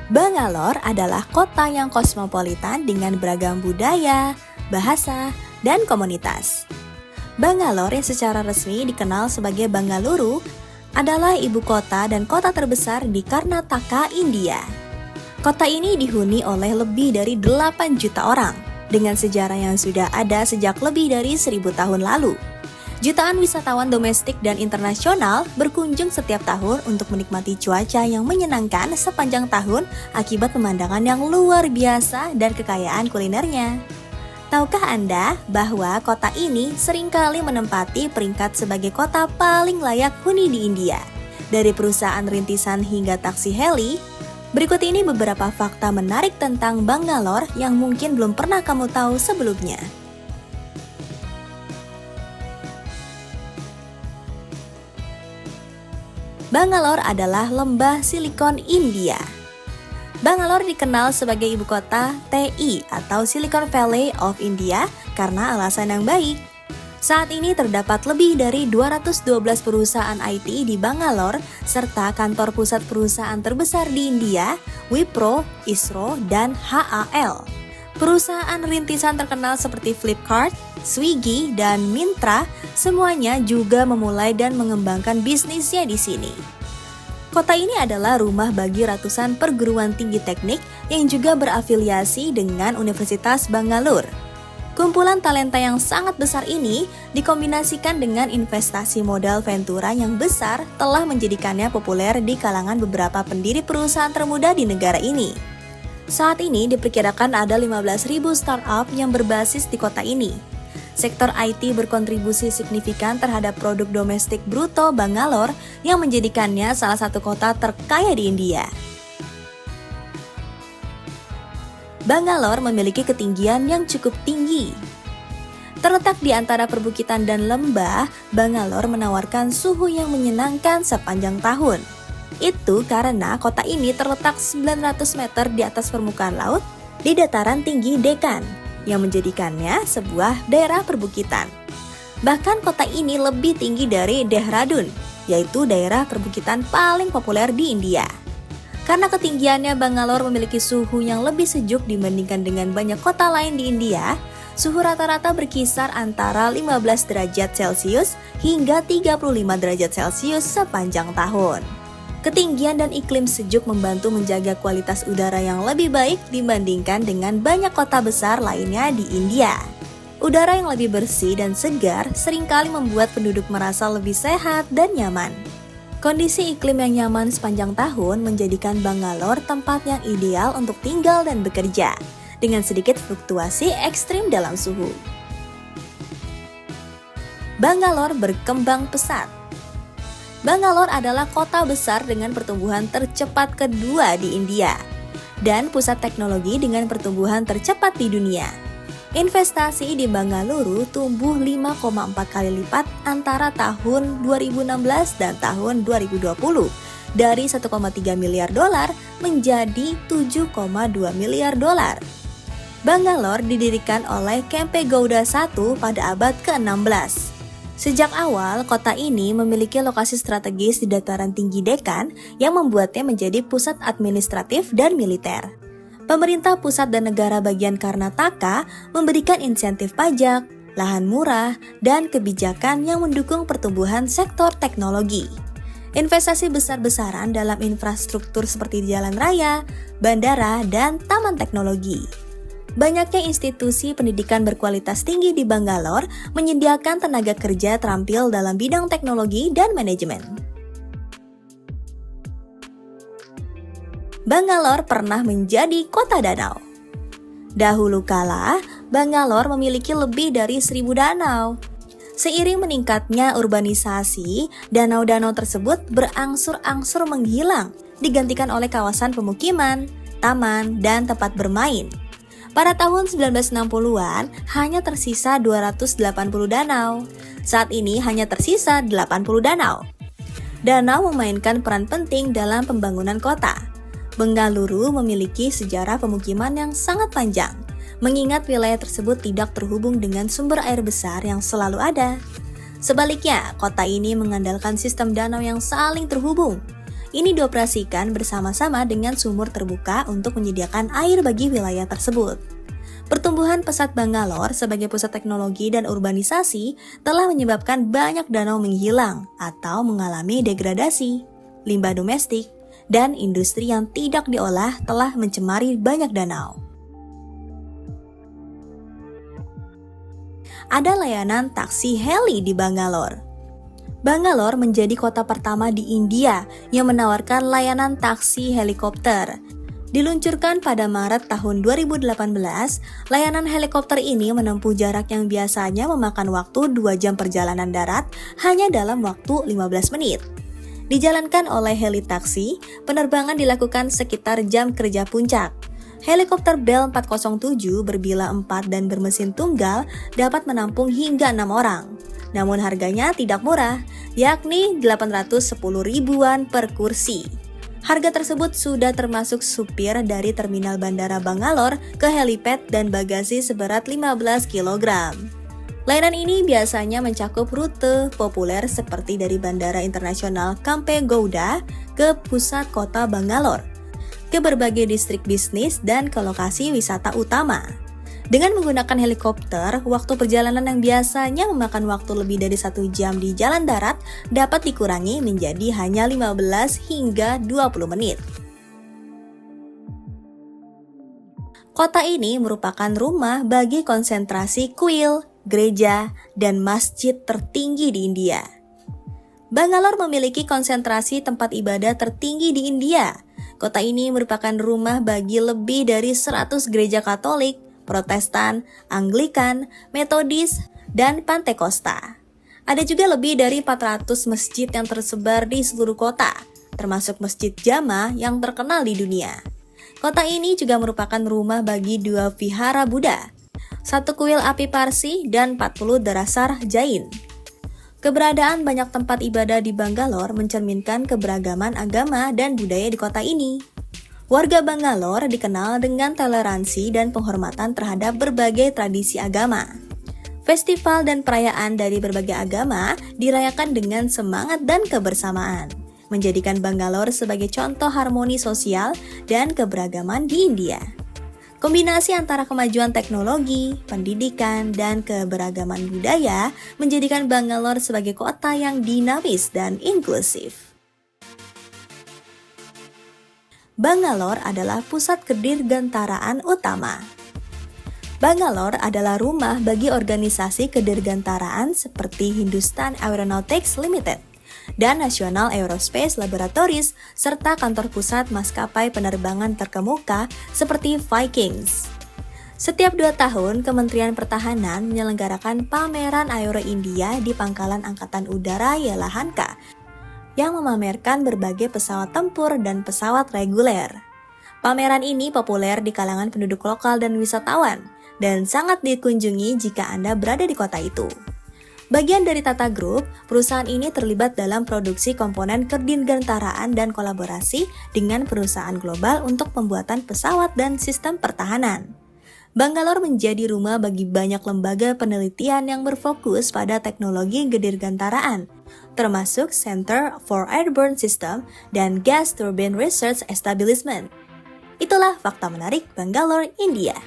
Bangalore adalah kota yang kosmopolitan dengan beragam budaya, bahasa, dan komunitas. Bangalore yang secara resmi dikenal sebagai Bangaluru adalah ibu kota dan kota terbesar di Karnataka, India. Kota ini dihuni oleh lebih dari 8 juta orang dengan sejarah yang sudah ada sejak lebih dari 1000 tahun lalu. Jutaan wisatawan domestik dan internasional berkunjung setiap tahun untuk menikmati cuaca yang menyenangkan sepanjang tahun akibat pemandangan yang luar biasa dan kekayaan kulinernya. Tahukah Anda bahwa kota ini seringkali menempati peringkat sebagai kota paling layak huni di India? Dari perusahaan rintisan hingga taksi heli, berikut ini beberapa fakta menarik tentang Bangalore yang mungkin belum pernah kamu tahu sebelumnya. Bangalore adalah lembah silikon India. Bangalore dikenal sebagai ibu kota TI atau Silicon Valley of India karena alasan yang baik. Saat ini terdapat lebih dari 212 perusahaan IT di Bangalore serta kantor pusat perusahaan terbesar di India, Wipro, ISRO, dan HAL. Perusahaan rintisan terkenal seperti Flipkart, Swiggy, dan Myntra semuanya juga memulai dan mengembangkan bisnisnya di sini. Kota ini adalah rumah bagi ratusan perguruan tinggi teknik yang juga berafiliasi dengan Universitas Bangalore. Kumpulan talenta yang sangat besar ini dikombinasikan dengan investasi modal Ventura yang besar telah menjadikannya populer di kalangan beberapa pendiri perusahaan termuda di negara ini. Saat ini diperkirakan ada 15.000 startup yang berbasis di kota ini. Sektor IT berkontribusi signifikan terhadap produk domestik bruto Bangalore yang menjadikannya salah satu kota terkaya di India. Bangalore memiliki ketinggian yang cukup tinggi. Terletak di antara perbukitan dan lembah, Bangalore menawarkan suhu yang menyenangkan sepanjang tahun. Itu karena kota ini terletak 900 meter di atas permukaan laut di dataran tinggi Deccan, yang menjadikannya sebuah daerah perbukitan. Bahkan kota ini lebih tinggi dari Dehradun, yaitu daerah perbukitan paling populer di India. Karena ketinggiannya, Bangalore memiliki suhu yang lebih sejuk dibandingkan dengan banyak kota lain di India. Suhu rata-rata berkisar antara 15 derajat Celcius hingga 35 derajat Celcius sepanjang tahun. Ketinggian dan iklim sejuk membantu menjaga kualitas udara yang lebih baik dibandingkan dengan banyak kota besar lainnya di India. Udara yang lebih bersih dan segar seringkali membuat penduduk merasa lebih sehat dan nyaman. Kondisi iklim yang nyaman sepanjang tahun menjadikan Bangalore tempat yang ideal untuk tinggal dan bekerja, dengan sedikit fluktuasi ekstrim dalam suhu. Bangalore berkembang pesat. Bangalore adalah kota besar dengan pertumbuhan tercepat kedua di India dan pusat teknologi dengan pertumbuhan tercepat di dunia. Investasi di Bangalore tumbuh 5,4 kali lipat antara tahun 2016 dan tahun 2020 dari 1,3 miliar dolar menjadi 7,2 miliar dolar. Bangalore didirikan oleh Kempe Gowda I pada abad ke-16. Sejak awal, kota ini memiliki lokasi strategis di dataran tinggi Deccan yang membuatnya menjadi pusat administratif dan militer. Pemerintah pusat dan negara bagian Karnataka memberikan insentif pajak, lahan murah, dan kebijakan yang mendukung pertumbuhan sektor teknologi. Investasi besar-besaran dalam infrastruktur seperti jalan raya, bandara, dan taman teknologi. Banyaknya institusi pendidikan berkualitas tinggi di Bangalore menyediakan tenaga kerja terampil dalam bidang teknologi dan manajemen. Bangalore pernah menjadi kota danau. Dahulu kala, Bangalore memiliki lebih dari 1.000 danau. Seiring meningkatnya urbanisasi, danau-danau tersebut berangsur-angsur menghilang, digantikan oleh kawasan pemukiman, taman, dan tempat bermain. Pada tahun 1960-an, hanya tersisa 280 danau. Saat ini hanya tersisa 80 danau. Danau memainkan peran penting dalam pembangunan kota. Bengaluru memiliki sejarah pemukiman yang sangat panjang, mengingat wilayah tersebut tidak terhubung dengan sumber air besar yang selalu ada. Sebaliknya, kota ini mengandalkan sistem danau yang saling terhubung. Ini dioperasikan bersama-sama dengan sumur terbuka untuk menyediakan air bagi wilayah tersebut. Pertumbuhan pesat Bangalore sebagai pusat teknologi dan urbanisasi telah menyebabkan banyak danau menghilang atau mengalami degradasi. Limbah domestik dan industri yang tidak diolah telah mencemari banyak danau. Ada layanan taksi heli di Bangalore. Bangalore menjadi kota pertama di India yang menawarkan layanan taksi helikopter. Diluncurkan pada Maret tahun 2018, layanan helikopter ini menempuh jarak yang biasanya memakan waktu 2 jam perjalanan darat hanya dalam waktu 15 menit. Dijalankan oleh heli taksi, penerbangan dilakukan sekitar jam kerja puncak. Helikopter Bell 407 berbilah 4 dan bermesin tunggal dapat menampung hingga 6 orang. Namun harganya tidak murah, yakni 810 ribuan per kursi. Harga tersebut sudah termasuk supir dari terminal bandara Bangalore ke helipad dan bagasi seberat 15 kg. Layanan ini biasanya mencakup rute populer seperti dari Bandara Internasional Kampe Gowda ke pusat kota Bangalore, ke berbagai distrik bisnis dan ke lokasi wisata utama. Dengan menggunakan helikopter, waktu perjalanan yang biasanya memakan waktu lebih dari 1 jam di jalan darat dapat dikurangi menjadi hanya 15 hingga 20 menit. Kota ini merupakan rumah bagi konsentrasi kuil, gereja, dan masjid tertinggi di India. Bangalore memiliki konsentrasi tempat ibadah tertinggi di India. Kota ini merupakan rumah bagi lebih dari 100 gereja Katolik, Protestan, Anglikan, Metodis, dan Pantekosta. Ada juga lebih dari 400 masjid yang tersebar di seluruh kota, termasuk Masjid Jama yang terkenal di dunia. Kota ini juga merupakan rumah bagi 2 vihara Buddha, 1 kuil api Parsi, dan 40 darasar Jain. Keberadaan banyak tempat ibadah di Bangalore mencerminkan keberagaman agama dan budaya di kota ini. Warga Bangalore dikenal dengan toleransi dan penghormatan terhadap berbagai tradisi agama. Festival dan perayaan dari berbagai agama dirayakan dengan semangat dan kebersamaan, menjadikan Bangalore sebagai contoh harmoni sosial dan keberagaman di India. Kombinasi antara kemajuan teknologi, pendidikan, dan keberagaman budaya menjadikan Bangalore sebagai kota yang dinamis dan inklusif. Bangalore adalah pusat kedirgantaraan utama. Bangalore adalah rumah bagi organisasi kedirgantaraan seperti Hindustan Aeronautics Limited dan National Aerospace Laboratories serta kantor pusat maskapai penerbangan terkemuka seperti Vikings. Setiap 2 tahun, Kementerian Pertahanan menyelenggarakan pameran Aero India di Pangkalan Angkatan Udara Yelahanka yang memamerkan berbagai pesawat tempur dan pesawat reguler. Pameran ini populer di kalangan penduduk lokal dan wisatawan, dan sangat dikunjungi jika Anda berada di kota itu. Bagian dari Tata Group, perusahaan ini terlibat dalam produksi komponen kedirgantaraan dan kolaborasi dengan perusahaan global untuk pembuatan pesawat dan sistem pertahanan. Bangalore menjadi rumah bagi banyak lembaga penelitian yang berfokus pada teknologi kedirgantaraan, termasuk Center for Airborne System dan Gas Turbine Research Establishment. Itulah fakta menarik Bangalore, India.